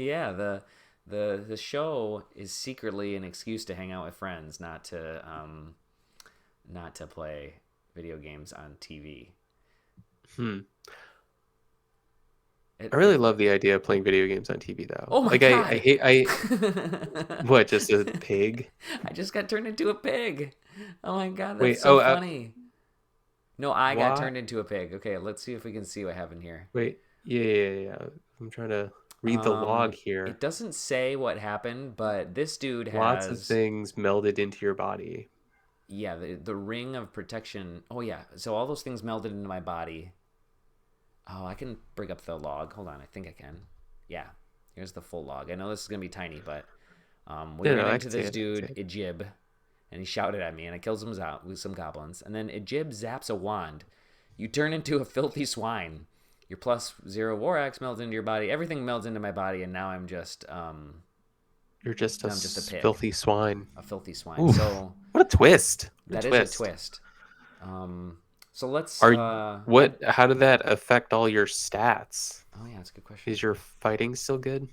Yeah, the show is secretly an excuse to hang out with friends, not to play video games on TV. Hmm. I It really love the idea of playing video games on TV though. Oh my Like I god. hate what, just a pig? I just got turned into a pig. Oh my god, that's Wait, so funny. No, I got why? turned into a pig. Okay, let's see if we can see what happened here. Wait, yeah. I'm trying to read the log It here. doesn't say what happened, but this dude Lots of has, things melded into your body. yeah, the ring of protection. Oh yeah, so all those things melded into my body. Oh, I can bring up the log. Hold on, I think I can. Yeah, here's the full log. I know this is gonna be tiny, but we No, ran I into can see this it. I can see dude it. Ijib, and he shouted at me, and I killed him out with some goblins. And then Ijib zaps a wand. You turn into a filthy swine. Your +0 war axe melds into your body. Everything melds into my body, and You're just a now I'm just a pig, filthy swine. a filthy swine. Oof. So What a twist. What a that is a twist. twist. So let's. Are how did that affect all your stats? Oh yeah, that's a good question. Is your fighting still good?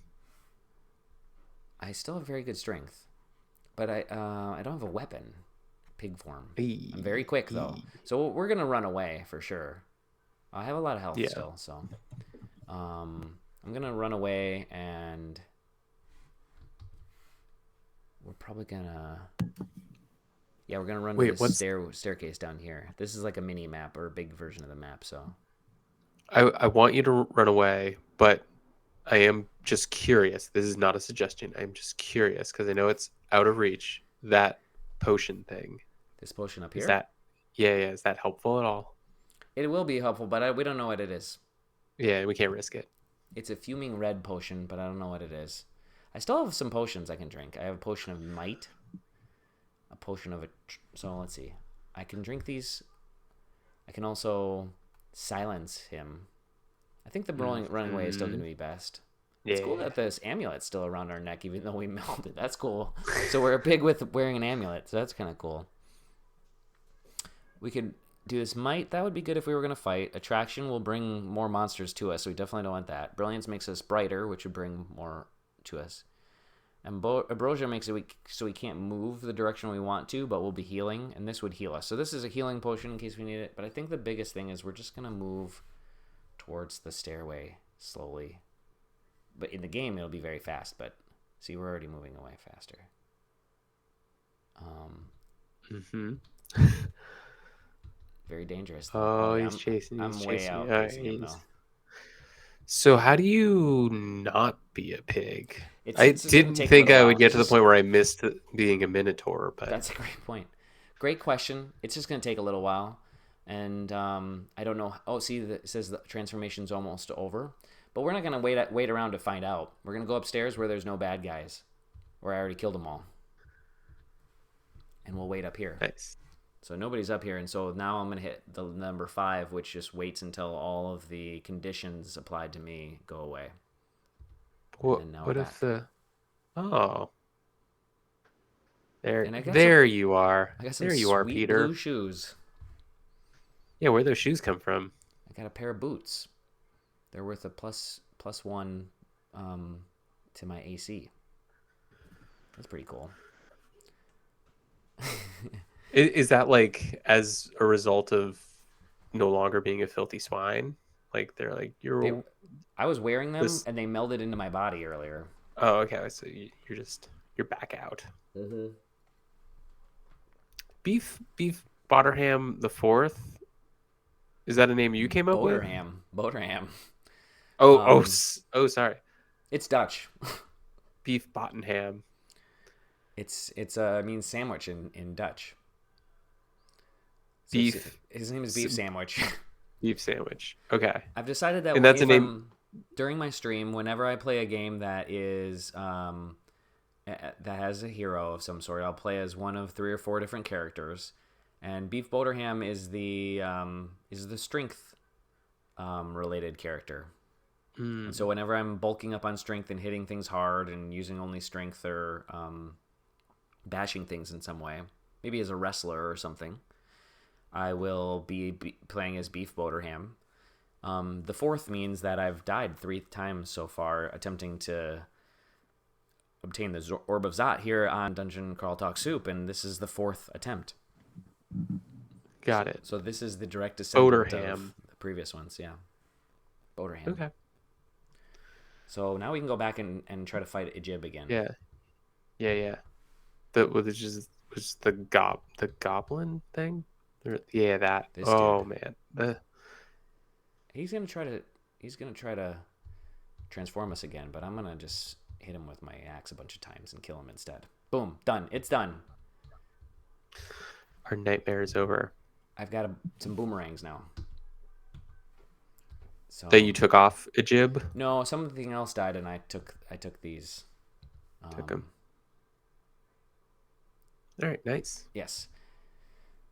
I still have very good strength, but I don't have a weapon. Pig form. I'm very Eee, quick though, eee. so we're gonna run away for sure. I have a lot of health Yeah. still, so I'm gonna run away, and we're probably gonna, yeah, we're gonna run to Wait, this what's staircase down here. This is like a mini map or a big version of the map. So I want you to run away, but I am just curious. This is not a suggestion. I'm just curious because I know it's out of reach. That potion thing. this potion up Is here, that yeah, is that helpful at all? it will be helpful, but we don't know what it is. Yeah, we can't risk it. It's a fuming red potion, but I don't know what it is. I still have some potions I can drink. I have a potion of might, a potion of a. So let's see. I can drink these. I can also silence him. I think the running away is still going Hmm. to be best. It's cool Yeah. that this amulet's still around our neck, even though we melted. That's cool. So we're a pig with wearing an amulet. So that's kind of cool. We could do this might. That would be good if we were going to fight. Attraction will bring more monsters to us, so we definitely don't want that. Brilliance makes us brighter, which would bring more to us. And Ambrosia makes it so we can't move the direction we want to, but we'll be healing, and this would heal us. So this is a healing potion in case we need it. But I think the biggest thing is we're just going to move towards the stairway slowly. But in the game, it'll be very fast. But see, we're already moving away faster. Hmm. Very dangerous though. Oh Oh, yeah, he's chasing. I'm He's way chasing. All right, outpacing him though. So how do you not be a pig? I It's gonna didn't take a think little I while. would It's get to the just point where I missed being a minotaur, but That's a great point. Great question. It's just gonna take a little while, and I don't know. Oh, see, it says the transformation's almost over, but we're not gonna wait around to find out. We're gonna go upstairs where there's no bad guys, where I already killed them all, and we'll wait up here. nice. So nobody's up here, and so now I'm gonna hit the number 5, which just waits until all of the conditions applied to me go away, and What then now we're what if back. the oh there And there you are. I got some There you are, sweet blue Peter. shoes. Yeah, where those shoes come from? I got a pair of boots. They're worth a plus 1 to my AC. That's pretty cool. Is that like as a result of no longer being a filthy swine? Like they're like They, you're I was wearing them this. and they melded into my body earlier. Oh, okay. So you're back out. Mm-hmm. Beef Botterham the fourth. Is that a name you came up with? Boterham. Um, Sorry. it's Dutch. Beef Bottenham. It's means sandwich in Dutch. So Beef his name is Beef Sandwich. beef sandwich. Okay. I've decided that And that's a if name. I'm during my stream, whenever I play a game that is that has a hero of some sort, I'll play as one of 3 or 4 different characters, and Beef Boderham is the strength related character. And Mm, so whenever I'm bulking up on strength and hitting things hard and using only strength or bashing things in some way, maybe as a wrestler or something, I will be playing as Beef Boderham. The fourth means that I've died 3 times so far attempting to obtain the Orb of Zot here on Dungeon Crawl Talk Soup, and this is the fourth attempt. Got it. So this is the direct descendant Boderham. of the previous ones, yeah. Boderham. Okay. So now we can go back and try to fight Ijib again. Yeah. Yeah. Which is the goblin thing? Yeah, that. This dude. Man. He's gonna try to transform us again, but I'm gonna just hit him with my axe a bunch of times and kill him instead. Boom, done. It's done. Our nightmare is over. I've got some boomerangs now. So that you took off Ijib? No, something else died, and I took these. Took them. All right, nice. Yes.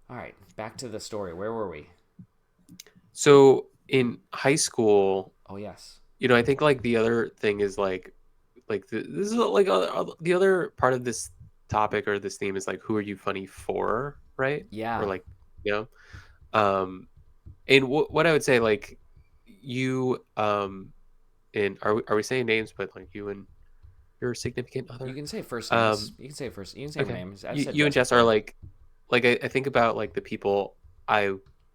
All right, back to the story. Where were we? So in high school. Oh yes. I think like the other thing is this is like the other part of this topic or this theme is like, who are you funny for, right? Yeah. Or like, and what I would say, like, you and are we saying names? But like you and your significant other. You can say first names. You can say okay. names. You and Jess are like I think about like the people I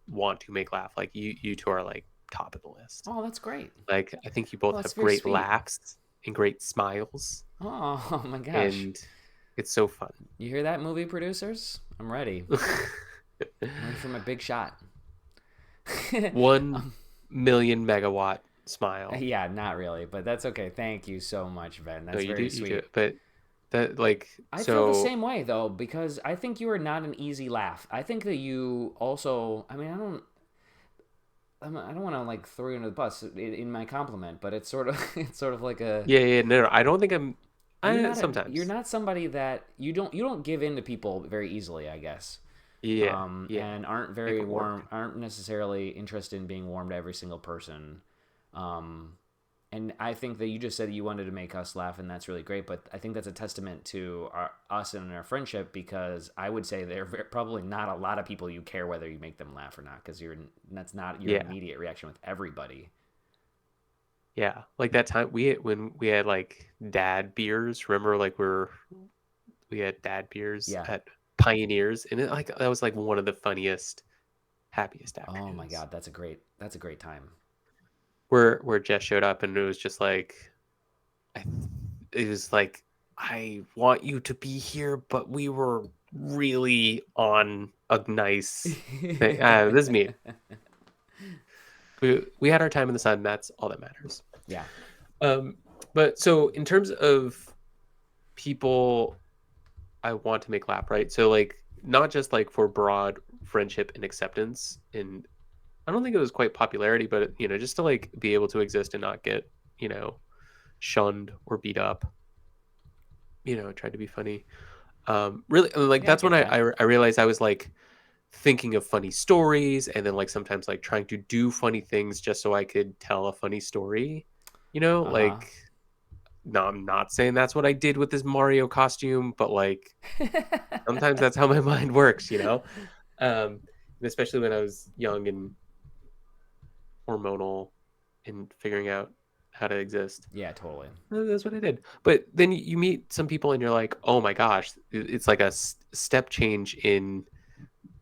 want to make laugh. Like you two are like top of the list. Oh, that's great. Like I think you both have great laughs and great smiles. Oh my gosh. And it's so fun. You hear that, movie producers? I'm ready. I'm ready for my big shot. 1 million megawatt smile. Yeah, not really, but that's okay. Thank you so much, Ben. That's very sweet. You do, but that like I feel the same way though, because I think you are not an easy laugh. I think that you also. I mean, I don't want to like throw you under the bus in my compliment, but it's sort of like a no. I don't think I'm. Sometimes you're not somebody that you don't give in to people very easily, I guess. Yeah. And aren't very warm, aren't necessarily interested in being warm to every single person. And I think that you just said that you wanted to make us laugh, and that's really great. But I think that's a testament to us and our friendship, because I would say there are probably not a lot of people you care whether you make them laugh or not, because that's not your immediate reaction with everybody. Yeah, like that time when we had like dad beers. Remember, like we had dad beers at Pioneers, and that was like one of the funniest, happiest afternoons. Oh my god, that's a great time. Where Jess showed up, and it was just like, it was like, I want you to be here, but we were really on a nice thing. This is me. We had our time in the sun. That's all that matters. Yeah. But so in terms of people I want to make laugh, right? So like not just like for broad friendship and acceptance, and I don't think it was quite popularity, but just to like be able to exist and not get shunned or beat up. Tried to be funny. Really, like that's when I realized I was like thinking of funny stories, and then like sometimes like trying to do funny things just so I could tell a funny story. Like, no, I'm not saying that's what I did with this Mario costume, but like sometimes that's how my mind works, and especially when I was young and hormonal and figuring out how to exist. Yeah, totally. That's what I did. But then you meet some people and you're like, oh my gosh, it's like a step change in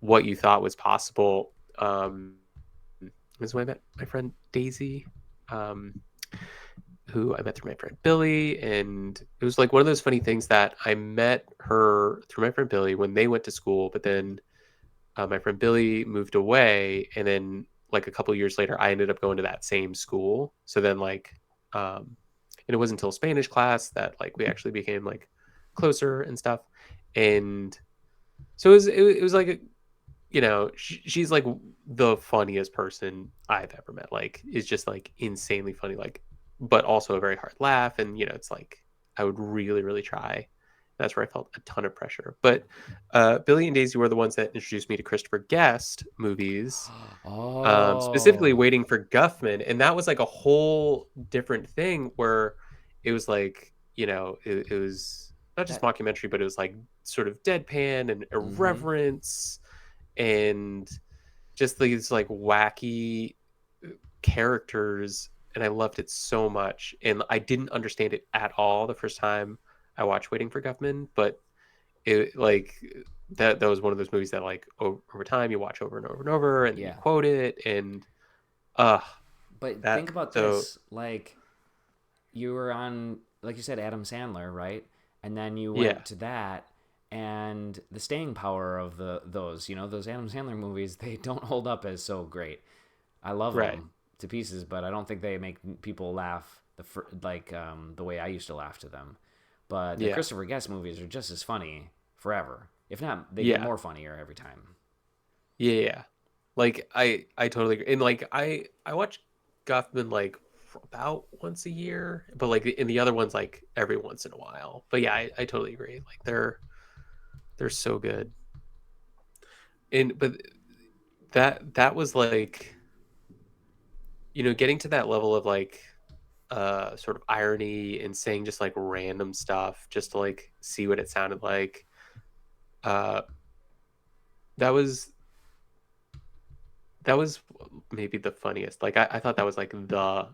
what you thought was possible. This is when I met my friend Daisy, who I met through my friend Billy. And it was like one of those funny things that I met her through my friend Billy when they went to school, but then my friend Billy moved away, and then like a couple of years later I ended up going to that same school. So then like and it wasn't until Spanish class that like we actually became like closer and stuff. And so it was like she's like the funniest person I've ever met. Like, is just like insanely funny, like, but also a very hard laugh. And it's like I would really, really try. That's where I felt a ton of pressure. But Billy and Daisy were the ones that introduced me to Christopher Guest movies, specifically Waiting for Guffman. And that was like a whole different thing where it was like, it was not just mockumentary, but it was like sort of deadpan and irreverence and just these like wacky characters, and I loved it so much. And I didn't understand it at all the first time I watched Waiting for Guffman, but it like that was one of those movies that like over time you watch over and over and over, and then you Yeah. quote it, and uh But that think about so this. Like, you were on, like you said, Adam Sandler, right? And then you yeah, went to that, and the staying power of those, those Adam Sandler movies, they don't hold up as so great. I love right, them to pieces, but I don't think they make people laugh the way I used to laugh to them. But the yeah, Christopher Guest movies are just as funny forever. If not, they get yeah, more funnier every time. yeah. Like I totally agree. And like I watch Guffman like about once a year, but like in the other ones like every once in a while. But yeah, I totally agree. Like they're so good. And but that was like, getting to that level of like sort of irony and saying just like random stuff just to like see what it sounded like. Uh that was that was maybe the funniest. Like I thought that was like the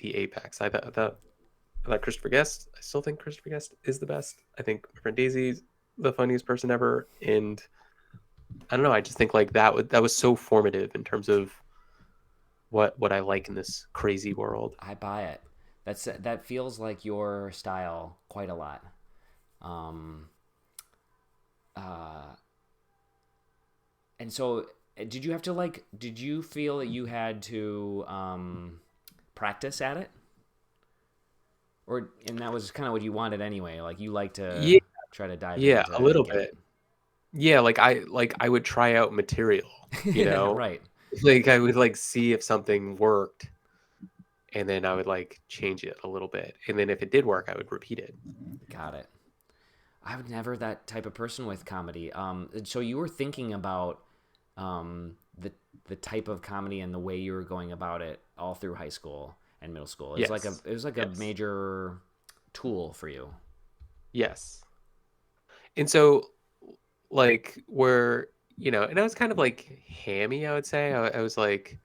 apex. I thought Christopher Guest. I still think Christopher Guest is the best. I think my friend Daisy's the funniest person ever, and I don't know. I just think like that was so formative in terms of what I like in this crazy world. I buy it. That feels like your style quite a lot. Um, uh, and so, did you have to like? Did you feel that you had to practice at it, or and that was kind of what you wanted anyway? Like you like to Yeah, try to dive yeah, into a it and little get bit. it. Yeah, like I would try out material, you know? Right. Like I would like see if something worked, and then I would like change it a little bit. And then if it did work, I would repeat it. Got it. I was never that type of person with comedy. So you were thinking about the type of comedy and the way you were going about it all through high school and middle school. Yes. It was like a Yes. major tool for you. Yes. And so like where, and I was kind of like hammy, I would say. I was like,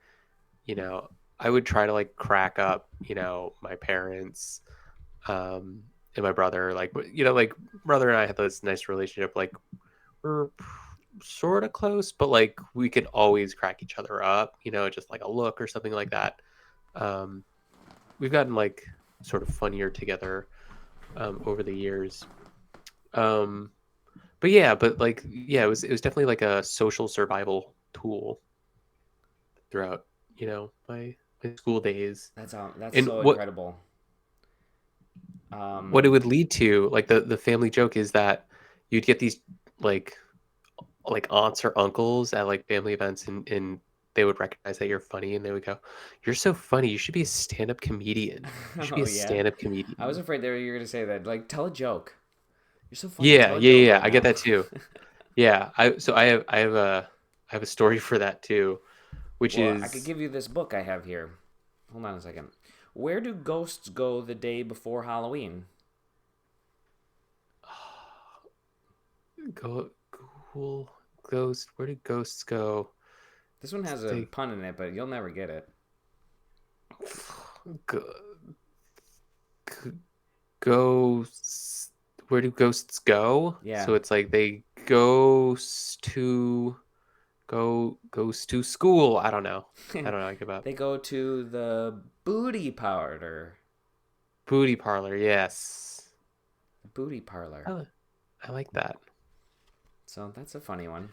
you know, I would try to like crack up, my parents, and my brother, like, like brother and I had this nice relationship. Like we're sort of close, but like we could always crack each other up, just like a look or something like that. Um, we've gotten like sort of funnier together over the years. Um, but it was definitely like a social survival tool throughout, my school days. That's And so what incredible. what it Um, would lead to, like the family joke is that you'd get these like aunts or uncles at like family events, and they would recognize that you're funny, and they would go, "You're so funny. You should be a stand-up comedian. You should be oh a yeah, stand-up I was comedian." afraid that you were gonna say that. Like, tell a joke. You're so funny. Yeah, Tell a yeah, joke yeah. right I get now. that too. Yeah, I have a story for that too, which Well, I could is give you this book I have here. Hold on a second. Where do ghosts go the day before Halloween? go cool ghost. Where do ghosts go? This one has a They pun in it, but you'll never get it. go, ghosts. Where do ghosts go? Yeah. So it's like they goes to school. I don't know. I don't know. I give up. They go to the booty parlor. Booty parlor. Yes. The booty parlor. I, I like that. So that's a funny one.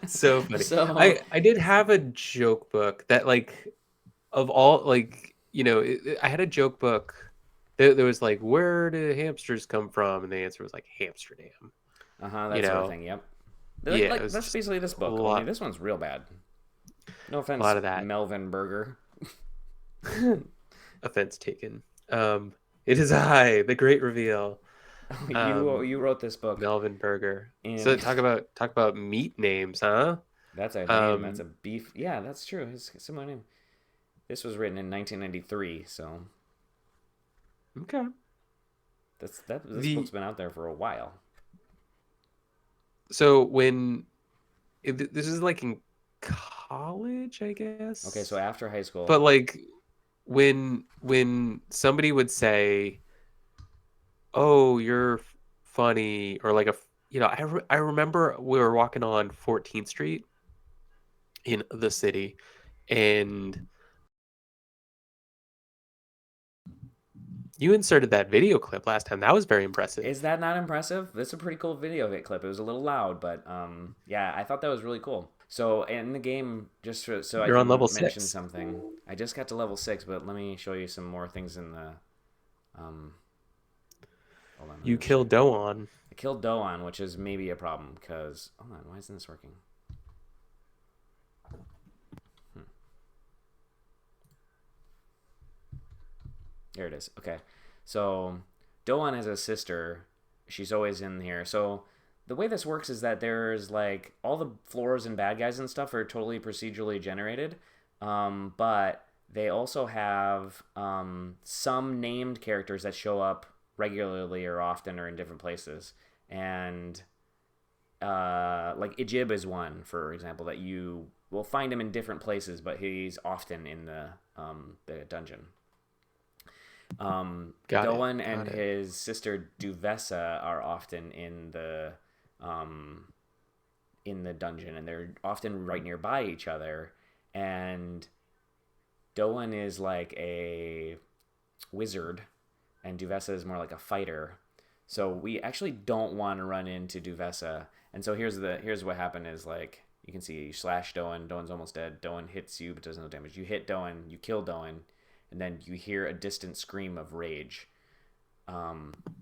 So funny. So, I did have a joke book that like of all like I had a joke book. There was like, where do hamsters come from, and the answer was like Amsterdam. that You sort of know, thing. Yep. yeah, it Like was that's just basically this a book. Only lot, this one's real bad. No a offense, lot of that. Melvin Berger. Offense taken. It is I, the great reveal. You wrote this book, Melvin Burger. So and talk about meat names, huh? that's a name. That's Um, a beef. Yeah, that's true. His similar name. This was written in 1993, so okay. this book's The been out there for a while. so when this is like in college, I Okay, so guess. after high school. But like when somebody would say, "Oh, you're funny," or like I remember we were walking on 14th Street in the city, and you inserted that video clip last time. That was very Is impressive. that not impressive? That's a pretty cool video of it clip. It was a little loud, but yeah, I thought that was really cool. So in the game, so I You're on level can mention 6. something. I just got to level 6, but let me show you some more things in the. Um, hold on, let me You just show killed you. Doan. I killed Doan, which is maybe a problem because hold on, why isn't this working? Hmm. There it is. Okay, so Doan has a sister. She's always in here. So the way this works is that there's like all the floors and bad guys and stuff are totally procedurally generated, but they also have some named characters that show up regularly or often or in different places. And like Ijib is one, for example, that you will find him in different places, but he's often in the dungeon. Got it. Doan and Got it. his sister Duvessa are often um, in the dungeon, and they're often right nearby each other. And Doan is like a wizard, and Duvessa is more like a fighter. So we actually don't want to run into Duvessa. And so here's what happened is like you can see you slash Doan, Doan's almost dead. Doan hits you but does no damage. You hit Doan, you kill Doan, and then you hear a distant scream of rage.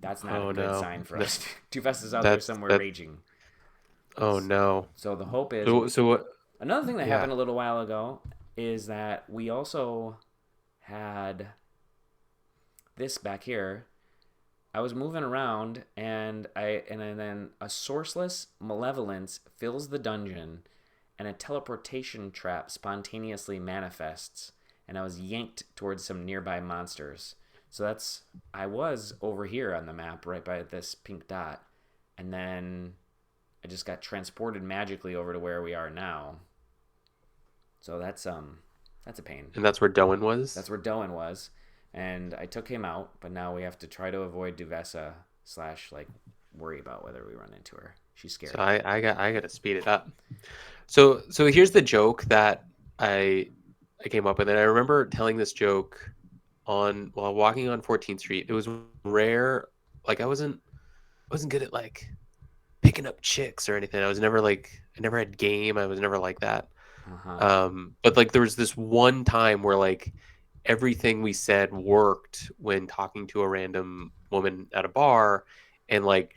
That's not a Oh good no. sign for us. Dufessa's out there That's somewhere that. raging. Oh no. So the hope is So what? another thing that Yeah. happened a little while ago is that we also had this back here. I was moving around and then a sourceless malevolence fills the dungeon and a teleportation trap spontaneously manifests and I was yanked towards some nearby monsters. So that's I was over here on the map right by this pink dot and then I just got transported magically over to where we are now. So that's a pain. And that's where Doan That's was. where Doan was, and I took him out. But now we have to try to avoid Duvessa slash like worry about whether we run into her. She's So scary. I got to speed it up. So here's the joke that I I came up with, and I remember telling this joke on while walking on 14th Street. It was rare. Like I wasn't good at like picking up chicks or anything. I was never like I never had game. I was never like that. Uh huh. But like there was this one time where like everything we said worked when talking to a random woman at a bar, and like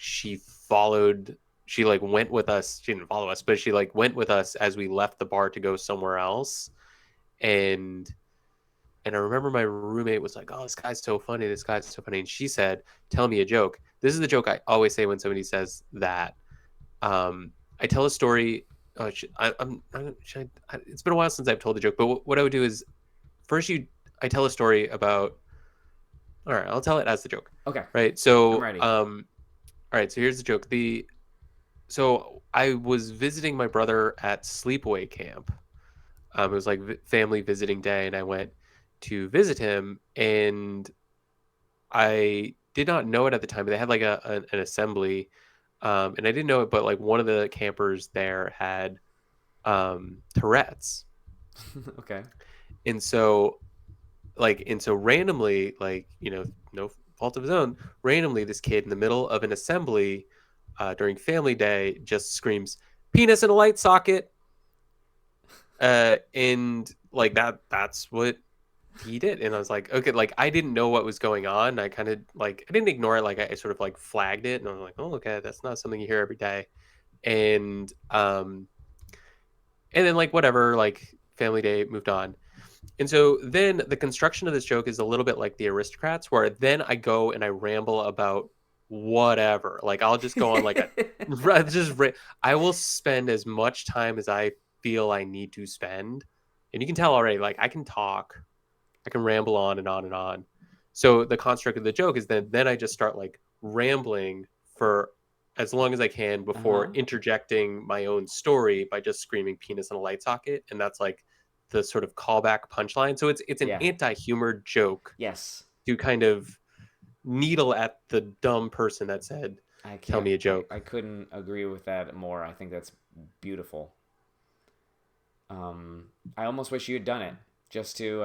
she like went with us. She didn't follow us, but she like went with us as we left the bar to go somewhere else. And and I remember my roommate was like, "Oh, this guy's so funny. This guy's so funny." And she said, "Tell me a joke." This is the joke I always say when somebody says that. I tell a story. It's been a while since I've told the joke, but what I would do is first I tell a story about. All right, I'll tell it as the joke, Okay, right? I'm So, ready. all right, so here's the joke. So I was visiting my brother at sleepaway camp. It was like family visiting day, and I went to visit him, and I did not know it at the time, but they had like an assembly, and I didn't know it, but like one of the campers there had Tourette's, Okay. and so randomly, like no fault of his own, randomly this kid in the middle of an assembly during family day just screams penis in a light socket, and like that's what he did. And I was like, okay, like I didn't know what was going on. I kind of like I didn't ignore it, like I sort of like flagged it, and I was like, oh, okay, that's not something you hear every day. And um and then like whatever, like family day moved on. And so then the construction of this joke is a little bit like the aristocrats, where then I go and I ramble about whatever. Like I'll just go on like a I will spend as much time as I feel I need to spend. And you can tell already, like I can talk, I can ramble on and on and on. So the construct of the joke is then I just start like rambling for as long as I can before Uh-huh. interjecting my own story by just screaming penis in a light socket, and that's like the sort of callback punchline. So it's an Yeah. anti-humor joke Yes. to kind of needle at the dumb person that said, I "Tell can't me a joke." I couldn't agree with that more. I think that's beautiful. Um I almost wish you had done it just to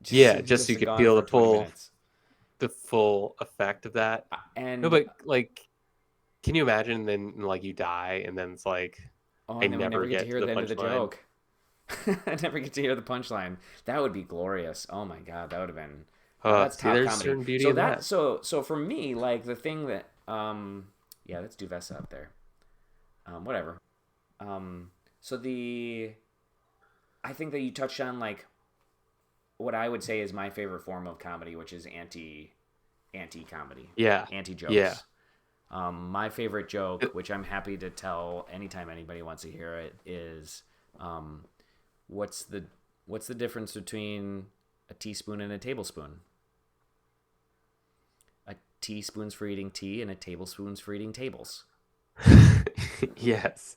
Yeah, just just so you to could gone feel for 20 minutes. the full effect of that. No, And but like, can you imagine then like you die and then it's like oh, I and then we never never get to get to hear the the end of the punchline? joke. I never get to hear the punchline. That would be glorious. Oh my god, that would have been that's See, top there's comedy. certain beauty So in that that. so for me, like the thing that yeah, let's do Vesa up there. Whatever. Um so the I think that you touched on like what I would say is my favorite form of comedy, which is anti comedy, Yeah, anti yeah. jokes. My favorite joke, which I'm happy to tell anytime anybody wants to hear it, is um, what's the what's the difference between a teaspoon and a tablespoon? A teaspoon's for eating tea, and a tablespoon's for eating tables. Yes.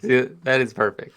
See, that is perfect.